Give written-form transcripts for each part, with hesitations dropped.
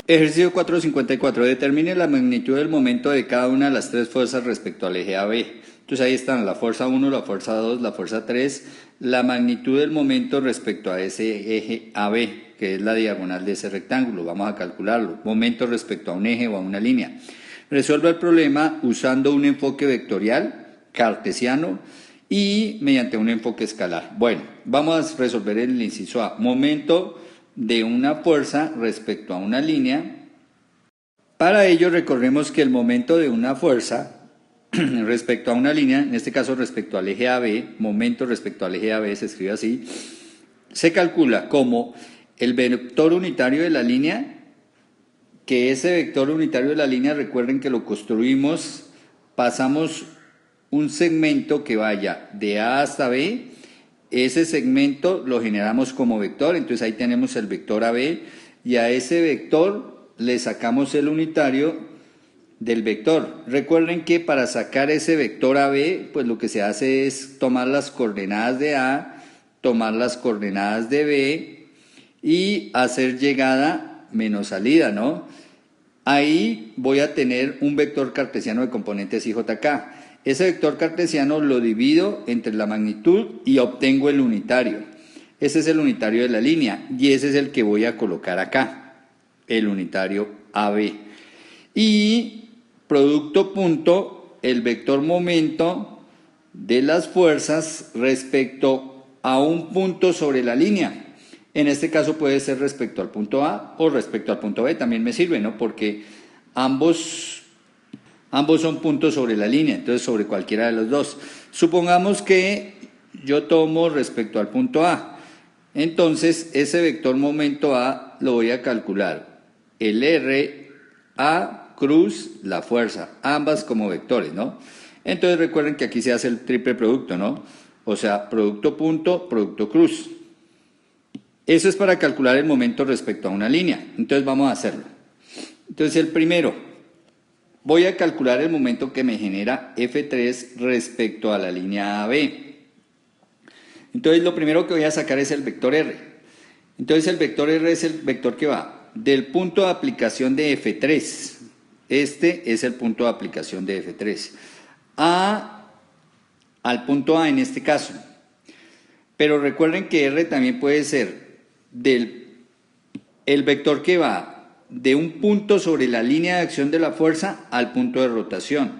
Ejercicio 454. Determine la magnitud del momento de cada una de las tres fuerzas respecto al eje AB. Entonces ahí están la fuerza 1, la fuerza 2, la fuerza 3, la magnitud del momento respecto a ese eje AB, que es la diagonal de ese rectángulo. Vamos a calcularlo. Momento respecto a un eje o a una línea. Resuelva el problema usando un enfoque vectorial, cartesiano, y mediante un enfoque escalar. Bueno, vamos a resolver el inciso A. Momento de una fuerza respecto a una línea. Para ello recordemos que el momento de una fuerza respecto a una línea, en este caso respecto al eje AB, momento respecto al eje AB se escribe así, se calcula como el vector unitario de la línea, que ese vector unitario de la línea, recuerden que lo construimos, pasamos un segmento que vaya de A hasta B. Ese segmento lo generamos como vector, entonces ahí tenemos el vector AB y a ese vector le sacamos el unitario del vector. Recuerden que para sacar ese vector AB, pues lo que se hace es tomar las coordenadas de A, tomar las coordenadas de B y hacer llegada menos salida, ¿no? Ahí voy a tener un vector cartesiano de componentes IJK. Ese vector cartesiano lo divido entre la magnitud y obtengo el unitario. Ese es el unitario de la línea y ese es el que voy a colocar acá, el unitario AB. Y producto punto, el vector momento de las fuerzas respecto a un punto sobre la línea. En este caso puede ser respecto al punto A o respecto al punto B, también me sirve, ¿no? Porque ambos son puntos sobre la línea, entonces sobre cualquiera de los dos. Supongamos que yo tomo respecto al punto A, entonces ese vector momento A lo voy a calcular. El R, A, cruz, la fuerza, ambas como vectores, ¿no? Entonces recuerden que aquí se hace el triple producto, ¿no? O sea, producto punto, producto cruz. Eso es para calcular el momento respecto a una línea, entonces vamos a hacerlo. Entonces el primero, voy a calcular el momento que me genera F3 respecto a la línea AB. Entonces lo primero que voy a sacar es el vector R. Entonces el vector R es el vector que va del punto de aplicación de F3. Este es el punto de aplicación de F3. Al punto A en este caso. Pero recuerden que R también puede ser el vector que va de un punto sobre la línea de acción de la fuerza al punto de rotación.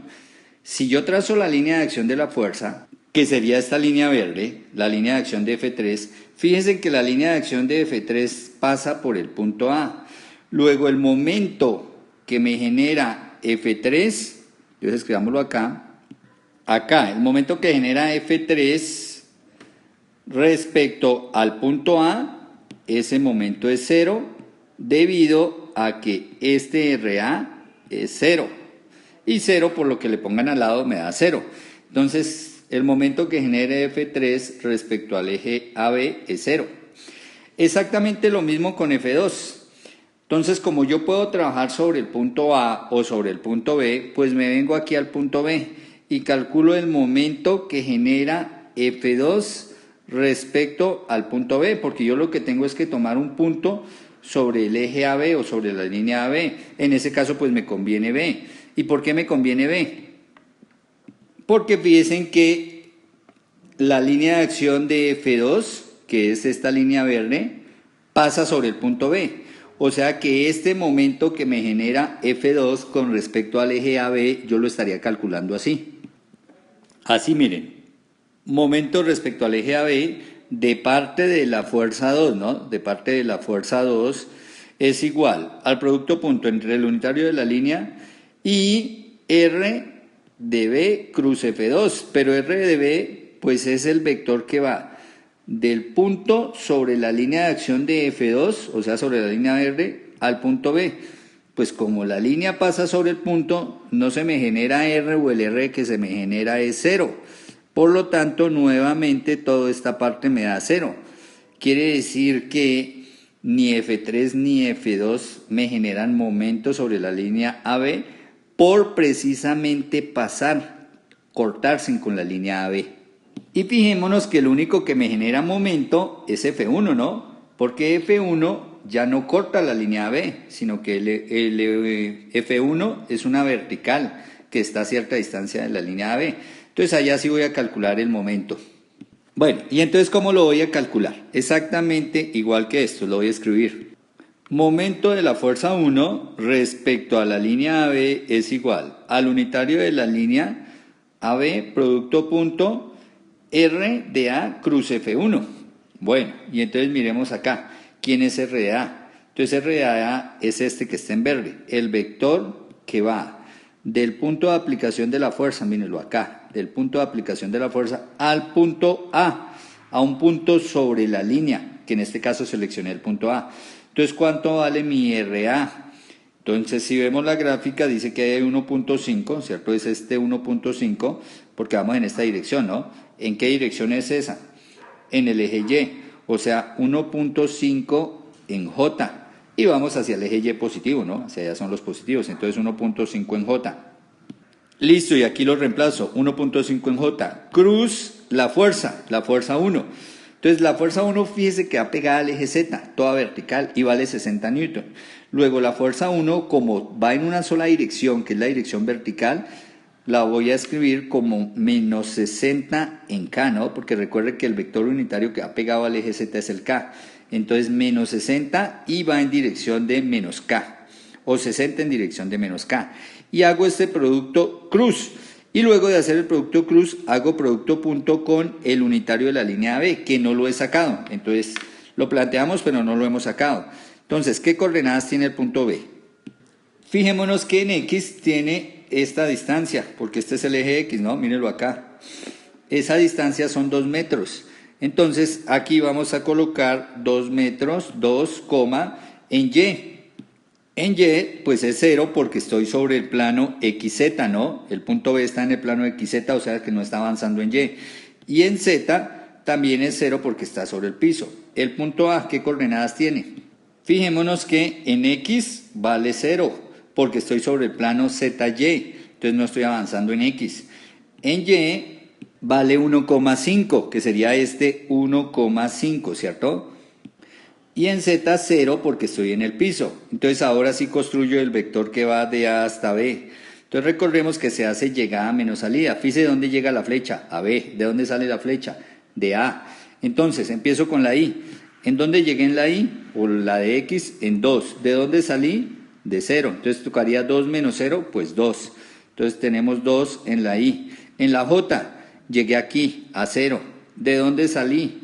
Si yo trazo la línea de acción de la fuerza, que sería esta línea verde, la línea de acción de F3, fíjense que la línea de acción de F3 pasa por el punto A. Luego el momento que me genera F3, entonces escribámoslo acá, el momento que genera F3 respecto al punto A, ese momento es 0 debido a que este RA es 0 y 0 por lo que le pongan al lado me da 0. Entonces el momento que genere F3 respecto al eje AB es 0. Exactamente lo mismo con F2. Entonces como yo puedo trabajar sobre el punto A o sobre el punto B, pues me vengo aquí al punto B y calculo el momento que genera F2 respecto al punto B, porque yo lo que tengo es que tomar un punto sobre el eje AB o sobre la línea AB. En ese caso pues me conviene B. ¿Y por qué me conviene B? Porque fíjense que la línea de acción de F2, que es esta línea verde, pasa sobre el punto B. O sea que este momento que me genera F2 con respecto al eje AB, yo lo estaría calculando así. Así miren. Momento respecto al eje AB de parte de la fuerza 2, ¿no? De parte de la fuerza 2 es igual al producto punto entre el unitario de la línea y R de B cruz F2, pero R de B pues es el vector que va del punto sobre la línea de acción de F2, o sea sobre la línea verde, al punto B. Pues como la línea pasa sobre el punto, no se me genera R o el R que se me genera es 0. Por lo tanto, nuevamente toda esta parte me da 0. Quiere decir que ni F3 ni F2 me generan momentos sobre la línea AB por precisamente cortarse con la línea AB. Y fijémonos que el único que me genera momento es F1, ¿no? Porque F1 ya no corta la línea AB, sino que el F1 es una vertical que está a cierta distancia de la línea AB. Entonces allá sí voy a calcular el momento. Bueno, y entonces ¿cómo lo voy a calcular? Exactamente igual que esto, lo voy a escribir. Momento de la fuerza 1 respecto a la línea AB es igual al unitario de la línea AB, producto punto, R de A cruz F1. Bueno, y entonces miremos acá, ¿quién es R de A? Entonces R de A es este que está en verde, el vector que va del punto de aplicación de la fuerza, mírenlo acá, del punto de aplicación de la fuerza al punto a un punto sobre la línea, que en este caso seleccioné el punto A. Entonces, ¿cuánto vale mi RA? Entonces, si vemos la gráfica, dice que hay 1.5, ¿cierto? Es este 1.5, porque vamos en esta dirección, ¿no? ¿En qué dirección es esa? En el eje Y, o sea, 1.5 en J. Y vamos hacia el eje Y positivo, ¿no? Hacia allá son los positivos, entonces 1.5 en J. Listo, y aquí lo reemplazo, 1.5 en J. Cruz la fuerza 1. Entonces la fuerza 1, fíjese que va pegada al eje Z, toda vertical, y vale 60 newton. Luego la fuerza 1, como va en una sola dirección, que es la dirección vertical, la voy a escribir como menos 60 en K, ¿no? Porque recuerde que el vector unitario que va pegado al eje Z es el K. Entonces menos 60 y va en dirección de menos K, o 60 en dirección de menos K. Y hago este producto cruz. Y luego de hacer el producto cruz, hago producto punto con el unitario de la línea AB, que no lo he sacado. Entonces, lo planteamos, pero no lo hemos sacado. Entonces, ¿qué coordenadas tiene el punto B? Fijémonos que en X tiene esta distancia, porque este es el eje X, ¿no? Mírenlo acá. Esa distancia son 2 metros. Entonces, aquí vamos a colocar 2 metros, 2, en Y. En Y, pues es 0 porque estoy sobre el plano XZ, ¿no? El punto B está en el plano XZ, o sea que no está avanzando en Y. Y en Z también es 0 porque está sobre el piso. El punto A, ¿qué coordenadas tiene? Fijémonos que en X vale 0 porque estoy sobre el plano ZY, entonces no estoy avanzando en X. En Y vale 1,5, que sería este 1,5, ¿cierto? Y en Z 0 porque estoy en el piso. Entonces ahora sí construyo el vector que va de A hasta B. Entonces recordemos que se hace llegada menos salida. Fíjese de dónde llega la flecha, a B. ¿De dónde sale la flecha? De A. Entonces empiezo con la Y. ¿En dónde llegué en la Y? O la de X en 2. ¿De dónde salí? De 0. Entonces tocaría 2 menos 0, pues 2. Entonces tenemos 2 en la Y. En la J llegué aquí a 0. ¿De dónde salí?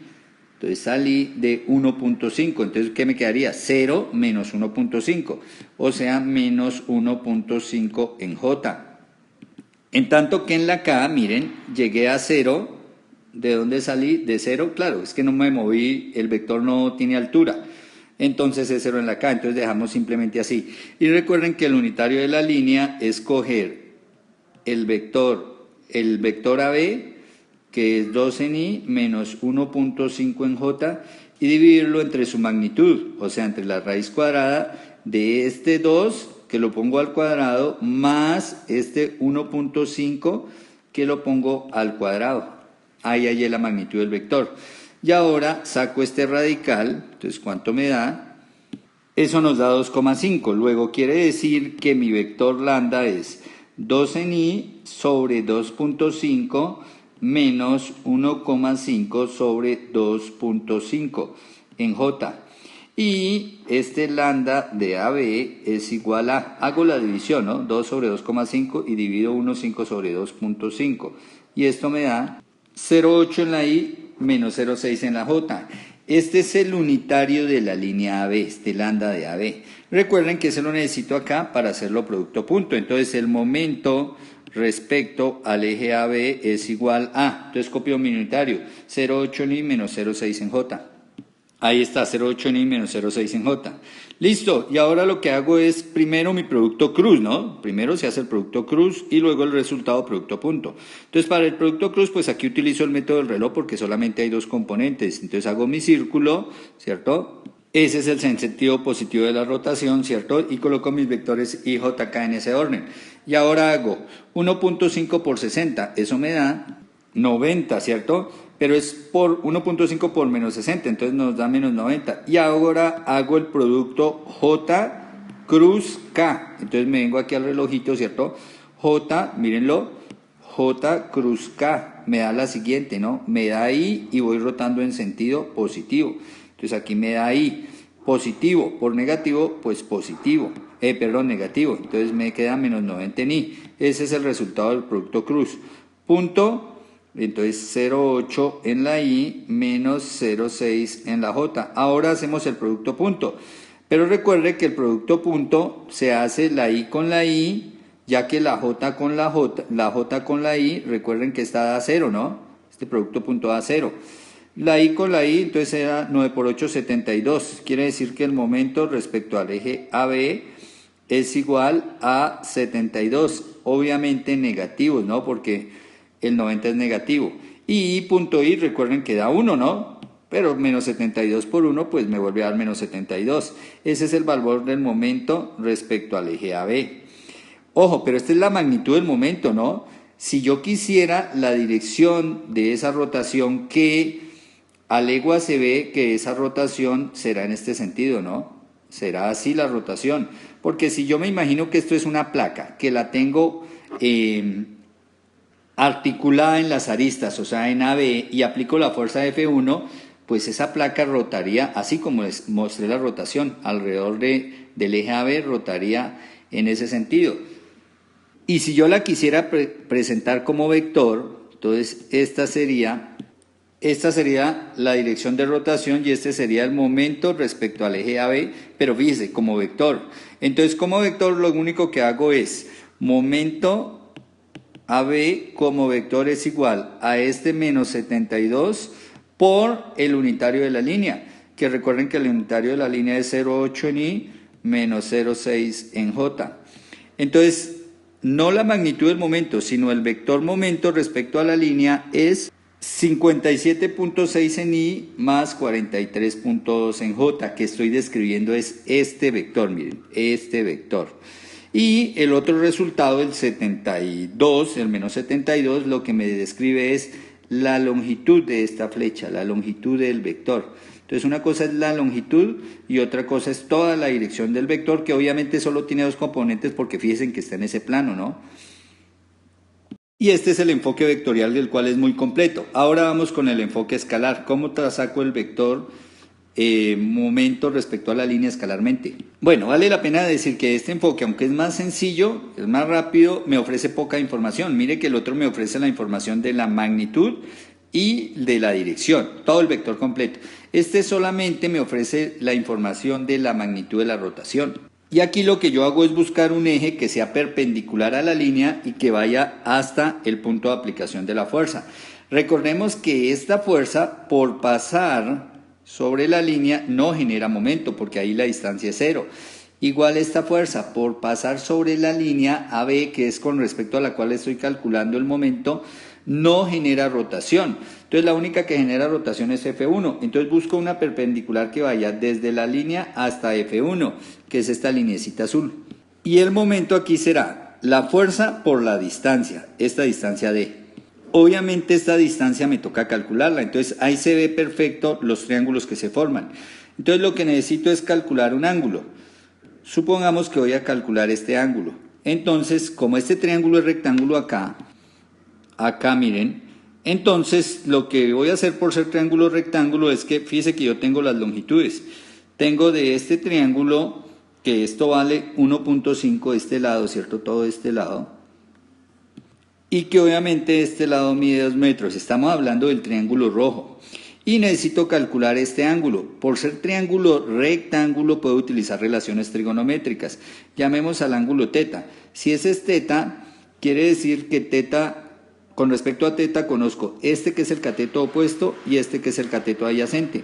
Entonces salí de 1.5, entonces ¿qué me quedaría? 0 menos 1.5, o sea, menos 1.5 en J. En tanto que en la K, miren, llegué a 0, ¿de dónde salí? De 0, claro, es que no me moví, el vector no tiene altura, entonces es 0 en la K, entonces dejamos simplemente así. Y recuerden que el unitario de la línea es coger el vector AB, que es 2 en Y menos 1.5 en J, y dividirlo entre su magnitud, o sea, entre la raíz cuadrada de este 2, que lo pongo al cuadrado, más este 1.5, que lo pongo al cuadrado. Ahí hallé la magnitud del vector. Y ahora saco este radical, entonces, ¿cuánto me da? Eso nos da 2,5. Luego quiere decir que mi vector lambda es 2 en Y sobre 2.5 menos 1,5 sobre 2.5 en J. Y este lambda de AB es igual a, hago la división, ¿no? 2 sobre 2,5 y divido 1,5 sobre 2.5. Y esto me da 0,8 en la Y menos 0,6 en la J. Este es el unitario de la línea AB, este lambda de AB. Recuerden que se lo necesito acá para hacerlo producto punto. Entonces el momento respecto al eje AB es igual a, entonces copio mi unitario, 0,8 en Y menos 0,6 en J. Ahí está, 0,8 en Y menos 0,6 en J. Listo, y ahora lo que hago es primero mi producto cruz, ¿no? Primero se hace el producto cruz y luego el resultado producto punto. Entonces para el producto cruz, pues aquí utilizo el método del reloj porque solamente hay 2 componentes. Entonces hago mi círculo, ¿cierto? Ese es el sentido positivo de la rotación, ¿cierto? Y coloco mis vectores I, J, K en ese orden. Y ahora hago 1.5 por 60, eso me da 90, ¿cierto? pero es por 1.5 por menos 60, entonces nos da menos 90. Y ahora hago el producto J cruz K, entonces me vengo aquí al relojito, ¿cierto? J, mírenlo, J cruz K, me da la siguiente, ¿no? Me da I y voy rotando en sentido positivo. Entonces aquí me da I, positivo por negativo, pues positivo, negativo. Entonces me queda menos 90 en I. Ese es el resultado del producto cruz. Punto, entonces 0,8 en la I menos 0,6 en la J. Ahora hacemos el producto punto. Pero recuerde que el producto punto se hace la I con la I, ya que la J con la J con la I, recuerden que está a 0, ¿no? Este producto punto da 0. La I con la I, entonces era 9 por 8, 72. Quiere decir que el momento respecto al eje AB es igual a 72. Obviamente negativos, ¿no? Porque el 90 es negativo. Y I punto I, recuerden que da 1, ¿no? Pero menos 72 por 1, pues me vuelve a dar menos 72. Ese es el valor del momento respecto al eje AB. Ojo, pero esta es la magnitud del momento, ¿no? Si yo quisiera la dirección de esa rotación, que a legua se ve que esa rotación será en este sentido, ¿no? Será así la rotación. Porque si yo me imagino que esto es una placa, que la tengo articulada en las aristas, o sea, en AB, y aplico la fuerza F1, pues esa placa rotaría, así como les mostré la rotación, alrededor del eje AB rotaría en ese sentido. Y si yo la quisiera presentar como vector, entonces esta sería la dirección de rotación y este sería el momento respecto al eje AB, pero fíjese, como vector. Entonces, como vector lo único que hago es momento AB como vector es igual a este menos 72 por el unitario de la línea, que recuerden que el unitario de la línea es 0,8 en I menos 0,6 en J. Entonces, no la magnitud del momento, sino el vector momento respecto a la línea es 57.6 en I más 43.2 en J, que estoy describiendo es este vector, miren, este vector. Y el otro resultado, el 72, el menos 72, lo que me describe es la longitud de esta flecha, la longitud del vector. Entonces una cosa es la longitud y otra cosa es toda la dirección del vector, que obviamente solo tiene dos componentes porque fíjense que está en ese plano, ¿no? Y este es el enfoque vectorial, del cual es muy completo. Ahora vamos con el enfoque escalar. ¿Cómo saco el vector momento respecto a la línea escalarmente? Bueno, vale la pena decir que este enfoque, aunque es más sencillo, es más rápido, me ofrece poca información. Mire que el otro me ofrece la información de la magnitud y de la dirección, todo el vector completo. Este solamente me ofrece la información de la magnitud de la rotación. Y aquí lo que yo hago es buscar un eje que sea perpendicular a la línea y que vaya hasta el punto de aplicación de la fuerza. Recordemos que esta fuerza, por pasar sobre la línea, no genera momento porque ahí la distancia es 0. Igual esta fuerza, por pasar sobre la línea AB, que es con respecto a la cual estoy calculando el momento, no genera rotación. Entonces la única que genera rotación es F1. Entonces busco una perpendicular que vaya desde la línea hasta F1, que es esta lineecita azul. Y el momento aquí será la fuerza por la distancia, esta distancia D. Obviamente esta distancia me toca calcularla, entonces ahí se ve perfecto los triángulos que se forman. Entonces lo que necesito es calcular un ángulo. Supongamos que voy a calcular este ángulo. Entonces, como este triángulo es rectángulo acá miren, entonces lo que voy a hacer por ser triángulo rectángulo es que, fíjese que yo tengo las longitudes. Tengo de este triángulo, que esto vale 1.5 de este lado, ¿cierto? Todo este lado. Y que obviamente este lado mide 2 metros. Estamos hablando del triángulo rojo. Y necesito calcular este ángulo. Por ser triángulo rectángulo puedo utilizar relaciones trigonométricas. Llamemos al ángulo teta. Si ese es teta, quiere decir que teta, con respecto a teta, conozco este que es el cateto opuesto y este que es el cateto adyacente.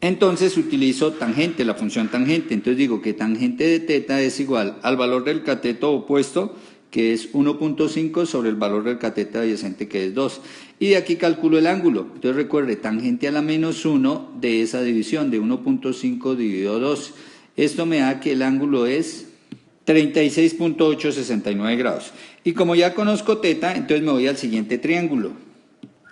Entonces utilizo tangente, la función tangente. Entonces digo que tangente de teta es igual al valor del cateto opuesto, que es 1.5, sobre el valor del cateto adyacente, que es 2. Y de aquí calculo el ángulo. Entonces recuerde, tangente a la menos 1 de esa división, de 1.5 dividido 2. Esto me da que el ángulo es 36.869 grados. Y como ya conozco teta, entonces me voy al siguiente triángulo.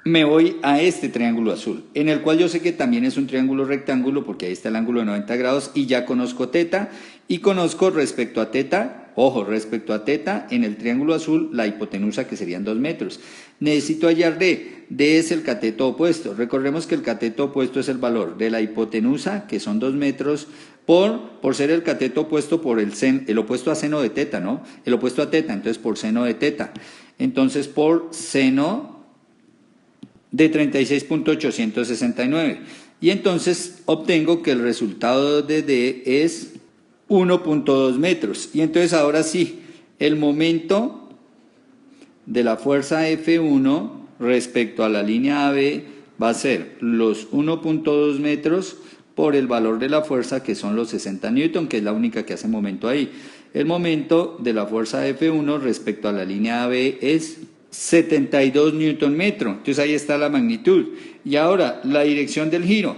me voy a este triángulo azul, en el cual yo sé que también es un triángulo rectángulo porque ahí está el ángulo de 90 grados y ya conozco teta y conozco respecto a teta, ojo, respecto a teta en el triángulo azul la hipotenusa que serían 2 metros. Necesito hallar D. D es el cateto opuesto. Recordemos que el cateto opuesto es el valor de la hipotenusa, que son 2 metros, por ser el cateto opuesto por el opuesto a seno de teta, ¿no? El opuesto a teta, entonces por seno de teta. Entonces por seno de 36.869 y entonces obtengo que el resultado de D es 1.2 metros y entonces ahora sí, el momento de la fuerza F1 respecto a la línea AB va a ser los 1.2 metros por el valor de la fuerza que son los 60 newton, que es la única que hace momento ahí. El momento de la fuerza F1 respecto a la línea AB es 72 newton metro, entonces ahí está la magnitud. Y ahora, la dirección del giro.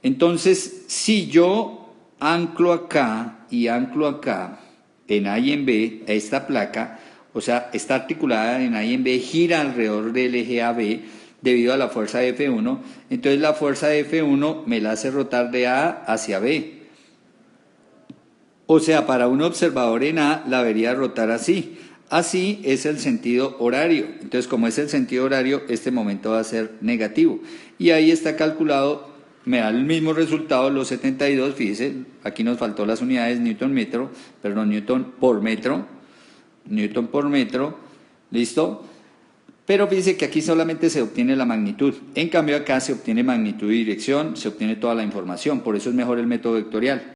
Entonces, si yo anclo acá y anclo acá, en A y en B, esta placa, o sea, está articulada en A y en B, gira alrededor del eje AB debido a la fuerza F1, entonces la fuerza F1 me la hace rotar de A hacia B. O sea, para un observador en A la vería rotar así. Así es el sentido horario. Entonces, como es el sentido horario, este momento va a ser negativo. Y ahí está calculado, me da el mismo resultado, los 72, fíjese, aquí nos faltó las unidades newton por metro, ¿listo? Pero fíjese que aquí solamente se obtiene la magnitud. En cambio acá se obtiene magnitud y dirección, se obtiene toda la información. Por eso es mejor el método vectorial.